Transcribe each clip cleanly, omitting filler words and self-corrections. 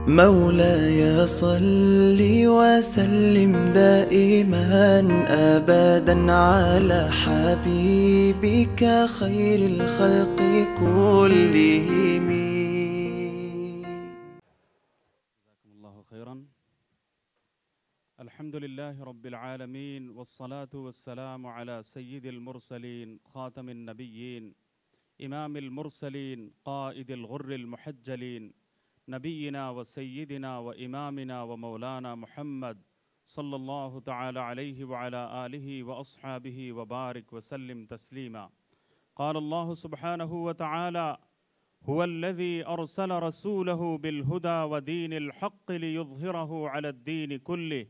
مولاي صل وسلم دائما أبدا على حبيبك خير الخلق كلهم. جزاكم الله خيرا. الحمد لله رب العالمين والصلاة والسلام على سيد المرسلين خاتم النبيين إمام المرسلين قائد الغر المحجلين نبينا وسيدنا وإمامنا ومولانا محمد صلى الله تعالى عليه وعلى آله وأصحابه وبارك وسلم تسليما. قال الله سبحانه وتعالى: هو الذي أرسل رسوله بالهدى ودين الحق ليظهره على الدين كله.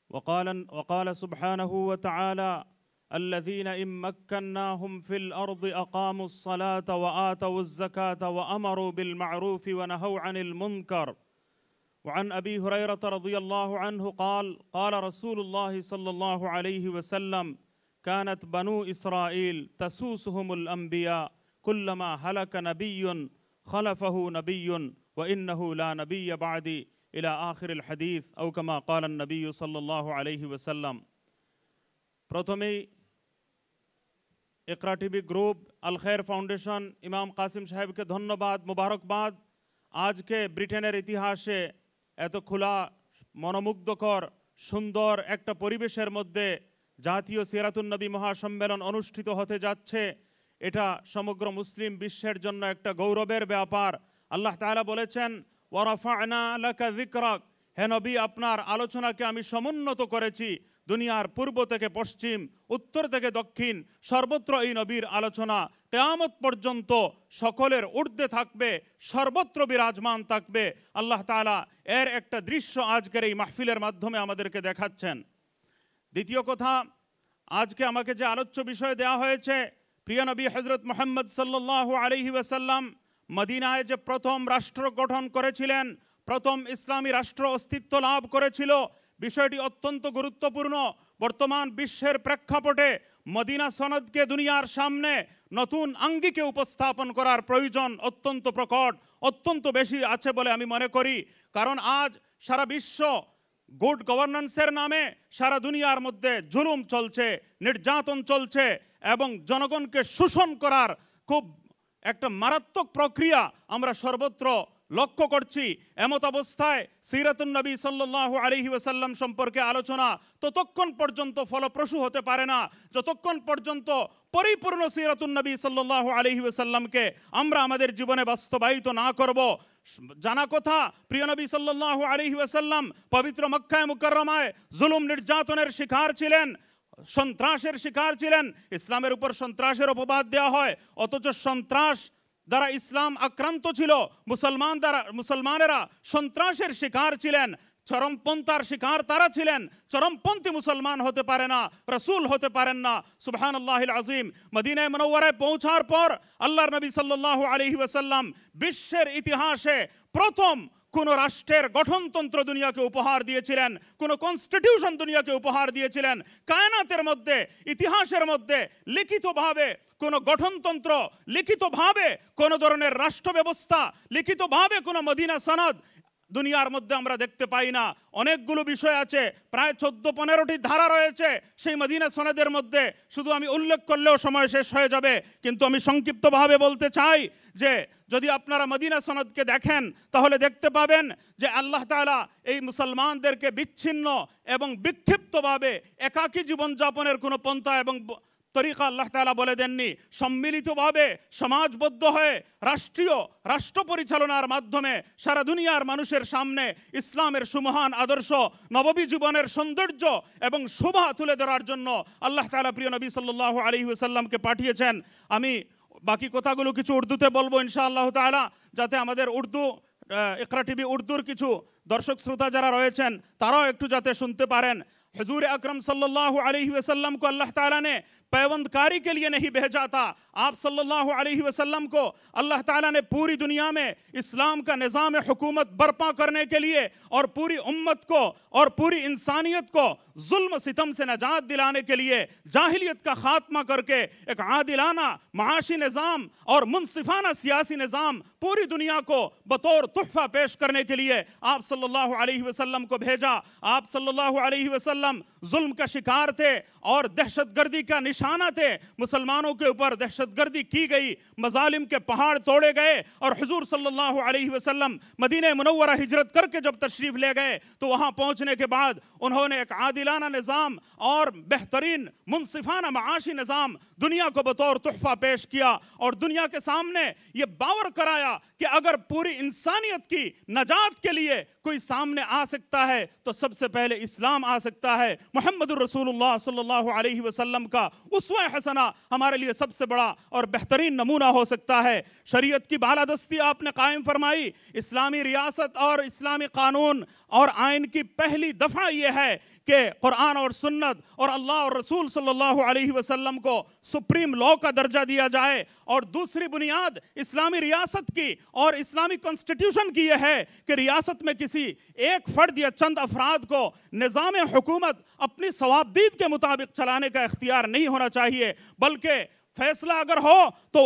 وقال سبحانه وتعالى: الذين إن مكناهم في الأرض أقاموا الصلاة وآتوا الزكاة وأمروا بالمعروف ونهوا عن المنكر. وعن أبي هريرة رضي الله عنه قال: قال رسول الله صلى الله عليه وسلم: كانت بنو إسرائيل تسوسهم الأنبياء كلما هلك نبي خلفه نبي وإنه لا نبي بعدي إلى آخر الحديث أو كما قال النبي صلى الله عليه وسلم. প্রথমেই ইকরা TV group, আল খায়ের foundation, ইমাম কাসিম সাহেবকে ধন্যবাদ, মোবারকবাদ। আজকে ব্রিটেনের ইতিহাসে এত খোলা, মনোমুগ্ধকর, সুন্দর একটা পরিবেশের মধ্যে জাতীয় সিরাতুন নবী মহাসম্মেলন অনুষ্ঠিত হতে যাচ্ছে। এটা সমগ্র মুসলিম বিশ্বের জন্য একটা গৌরবের ব্যাপার। আল্লাহ তাআলা বলেছেন, ওয়ারাফা'না লাকা যিকরাক, হে নবী, আপনার আলোচনাকে আমি সমুন্নত করেছি। দুনিয়ার পূর্ব থেকে পশ্চিম, উত্তর থেকে দক্ষিণ, সর্বত্র এই নবীর আলোচনা কিয়ামত পর্যন্ত সকলের ঊর্ধ্বে থাকবে, সর্বত্র বিরাজমান থাকবে। আল্লাহ তাআলা এর একটা দৃশ্য আজকের এই মাহফিলের মাধ্যমে আমাদেরকে দেখাচ্ছেন। দ্বিতীয় কথা, আজকে আমাকে যে আলোচ্য বিষয় দেওয়া হয়েছে, প্রিয় নবী হযরত মুহাম্মদ সাল্লাল্লাহু আলাইহি ওয়াসাল্লাম মদিনায় যে প্রথম রাষ্ট্র গঠন করেছিলেন, প্রথম ইসলামী রাষ্ট্র অস্তিত্ব লাভ করেছিল, বিষয়টি অত্যন্ত গুরুত্বপূর্ণ। বর্তমান বিশ্বের প্রেক্ষাপটে মদিনা সনদকে দুনিয়ার সামনে নতুন আঙ্গিকে উপস্থাপন করার প্রয়োজন অত্যন্ত প্রকট, অত্যন্ত বেশি আছে বলে আমি মনে করি। কারণ আজ সারা বিশ্ব গুড গভর্নেন্সের নামে সারা দুনিয়ার মধ্যে জুলুম চলছে, নির্যাতন চলছে এবং জনগণকে শোষণ করার খুব একটা মারাত্মক প্রক্রিয়া আমরা সর্বত্র লক্ষ্য করছি। এমত অবস্থায় সিরাতুন নবী সাল্লাল্লাহু আলাইহি ওয়াসাল্লাম সম্পর্কে আলোচনা ততক্ষণ পর্যন্ত ফলপ্রসূ হতে পারে না যতক্ষণ পর্যন্ত পরিপূর্ণ সিরাতুন নবী সাল্লাল্লাহু আলাইহি ওয়াসাল্লামকে আমরা আমাদের জীবনে বাস্তবায়িত না করব। জানা কথা, প্রিয় নবী সাল্লাল্লাহু আলাইহি ওয়াসাল্লাম পবিত্র মক্কায় মুকাররমায় জুলুম নির্যাতনের শিকার ছিলেন, সন্ত্রাসের শিকার ছিলেন। ইসলামের উপর সন্ত্রাসের অপবাদ দেওয়া হয়, অথচ সন্ত্রাস দ্বারা ইসলাম আক্রান্ত ছিল। মুসলমানেরা সন্ত্রাসের শিকার ছিলেন, চরমপন্থার শিকার তারা ছিলেন। চরমপন্থী মুসলমান হতে পারে না, রাসূল হতে পারেন না। সুবহানাল্লাহিল আযীম। মদিনায়ে মুনাওয়ারায় পৌঁছার পর আল্লাহর নবী সাল্লাল্লাহু আলাইহি ওয়াসাল্লাম বিশ্বের ইতিহাসে প্রথম কোন রাষ্ট্রের গঠনতন্ত্র দুনিয়াকে উপহার দিয়েছিলেন, কোন কনস্টিটিউশন দুনিয়াকে উপহার দিয়েছিলেন। কায়নাতের মধ্যে, ইতিহাসের মধ্যে লিখিতভাবে কোন গঠনতন্ত্র, লিখিতভাবে কোন ধরনের রাষ্ট্র ব্যবস্থা, লিখিতভাবে কোন মদিনা সনদ দুনিয়ার মধ্যে আমরা দেখতে পাই না। অনেকগুলো বিষয় আছে, প্রায় 14-15টি ধারা রয়েছে সেই মদিনা সনদের মধ্যে। শুধু আমি উল্লেখ করলেও সময় শেষ হয়ে যাবে, কিন্তু আমি সংক্ষিপ্তভাবে বলতে চাই যে যদি আপনারা মদিনা সনদকে দেখেন তাহলে দেখতে পাবেন যে আল্লাহ তাআলা এই মুসলমানদেরকে বিচ্ছিন্ন এবং বিক্ষিপ্তভাবে একাকী জীবনযাপনের কোনো পন্থা এবং তরিকা আল্লাহ তাআলা বলে দেননি। সম্মিলিতভাবে সমাজবদ্ধ হয়ে রাষ্ট্র পরিচালনার মাধ্যমে সারা দুনিয়ার মানুষের সামনে ইসলামের সুমহান আদর্শ, নববী জীবনের সৌন্দর্য এবং শোভা তুলে ধরার জন্য আল্লাহ তাআলা প্রিয় নবী সাল্লাল্লাহু আলাইহি ওয়াসাল্লামকে পাঠিয়েছেন। আমি বাকি কথাগুলো কিছু উর্দুতে বলবো ইনশাআল্লাহ তাআলা, যাতে আমাদের উর্দু ইকরা টিভি উর্দুর কিছু দর্শক শ্রোতা যারা রয়েছেন তারাও একটু যাতে শুনতে পারেন। हुजूर अकरम सल्लल्लाहु अलैहि वसल्लम को अल्लाह ताला ने पैबंदकारी के लिए नहीं भेजा था। आप सल्लल्लाहु अलैहि वसल्लम को अल्लाह ताला ने पूरी दुनिया में इस्लाम का निज़ाम हुकूमत बर्पा करने के लिए और पूरी उम्मत को और पूरी इंसानियत को जुल्म सितम से नजात दिलाने के लिए जाहिलियत का खात्मा करके एक आदिलाना माशी निज़ाम और मुनसिफाना सियासी निज़ाम पूरी दुनिया को बतौर तोहफा पेश करने के लिए आप सल्लल्लाहु अलैहि वसल्लम को भेजा। आप सल्लल्लाहु अलैहि वसल्लम जुल्म का शिकार थे और दहशतगर्दी का निशाना थे। मुसलमानों के ऊपर दहशतगर्दी की गई, मजालिम के पहाड़ तोड़े गए और हुजूर सल्लल्लाहु अलैहि वसल्लम मदीने मुनव्वरा हिजरत करके जब तशरीफ ले गए तो वहां पहुंचने के बाद उन्होंने एक आदिलाना निज़ाम और बेहतरीन मुनसिफाना माशी निज़ाम दुनिया को बतौर तोहफा पेश किया और दुनिया के सामने ये बावर कराया कि अगर पूरी इंसानियत की नजात के लिए कोई सामने आ सकता है तो सबसे पहले इस्लाम आ सकता है। मुहम्मदुर रसूलुल्लाह सल्लल्लाहु अलैहि वसल्लम का उसवा हसना हमारे लिए सबसे बड़ा और बेहतरीन नमूना हो सकता है। शरीयत की बालादस्ती आपने कायम फरमाई, इस्लामी रियासत और इस्लामी कानून और आइन की पहली दफ़ा ये है कि कुरान और सुन्नत और अल्लाह और रसूल सल्लल्लाहु अलैहि वसल्लम को सुप्रीम लॉ का दर्जा दिया जाए। और दूसरी बुनियाद इस्लामी रियासत की और इस्लामी कॉन्स्टिट्यूशन की यह है कि रियासत में किसी एक फर्द या चंद अफराद को निज़ाम हुकूमत अपनी सवाबदीद के मुताबिक चलाने का इख्तियार नहीं होना चाहिए, बल्कि फैसला अगर हो तो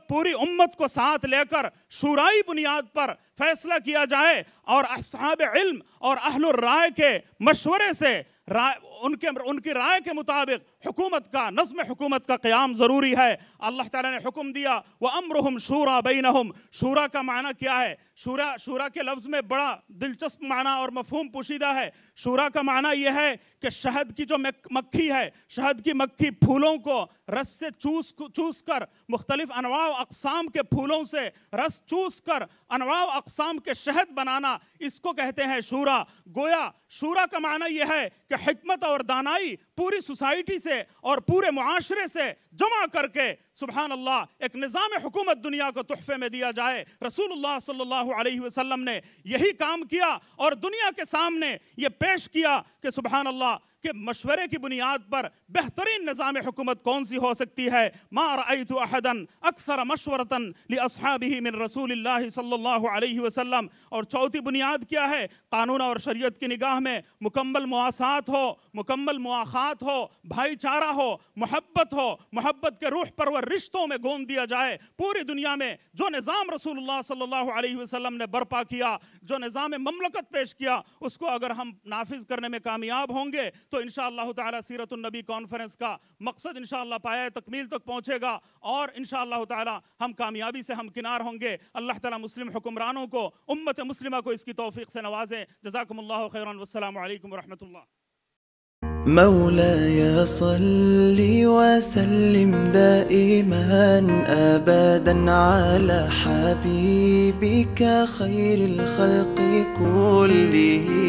पूरी उम्मत को साथ लेकर शूराई बुनियाद पर फैसला किया जाए और असहाब इल्म और अहलुर राय के मशवरे से उनकी राय के मुताबिक हुकूमत का नज़्म हुकूमत का क़याम ज़रूरी है। अल्लाह ताला ने हुक्म दिया व अम्रुहुम शूरा बैनहुम। शूरा का माना क्या है? शूरा के लफ्ज़ में बड़ा दिलचस्प माना और मफ़हूम पोशीदा है। शूरा का माना यह है कि शहद की जो मक्खी है, शहद की मक्खी फूलों को रस से चूस कर मुख्तलिफ अनवा अक़साम के फूलों से रस चूस कर अनवा अक़साम के शहद बनाना, इसको कहते हैं शूरा। गोया शूरा का माना यह है कि हिकमत और दानाई पूरी सोसाइटी से और पूरे मुआशरे से जमा करके सुबहान अल्लाह एक निज़ाम हुकूमत दुनिया को तोहफे में दिया जाए। रसूलुल्लाह सल्लल्लाहु अलैहि वसल्लम ने यही काम किया और दुनिया के सामने ये पेश किया कि सुबहान अल्लाह कि मशवरे की बुनियाद पर बेहतरीन निज़ाम हुकूमत कौन सी हो सकती है। मा रअयतु अहदन अक्सर मशवरतन लिअस्हाबिही मिन रसूलिल्लाह सल्लल्लाहु अलैहि वसल्लम। और चौथी बुनियाद क्या है? कानून और शरीयत की निगाह में मुकम्मल मुआसात हो, मुकम्मल मुआखात हो, भाईचारा हो, मोहब्बत के रूह पर वह रिश्तों में गोंद दिया जाए। पूरी दुनिया में जो निज़ाम रसूलुल्लाह सल्लल्लाहु अलैहि वसल्लम ने बर्पा किया, जो निज़ाम ममलकत पेश किया, उसको अगर हम नाफिज करने में कामयाब होंगे तो इंशाअल्लाह ताला सीरतुन नबी कॉन्फ्रेंस का मकसद इंशाअल्लाह पाया तकमील तक पहुंचेगा और इंशाअल्लाह ताला हम कामयाबी से हमकिनार होंगे। अल्लाह ताला मुस्लिम हुक्मरानों को, उम्मत मुस्लिमा को इसकी तौफीक से नवाजे। जज़ाकुमुल्लाहु खैरन वस्सलामु अलैकुम व रहमतुल्लाह। مولاي صل وسلم دائما أبدا على حبيبك خير الخلق كلهم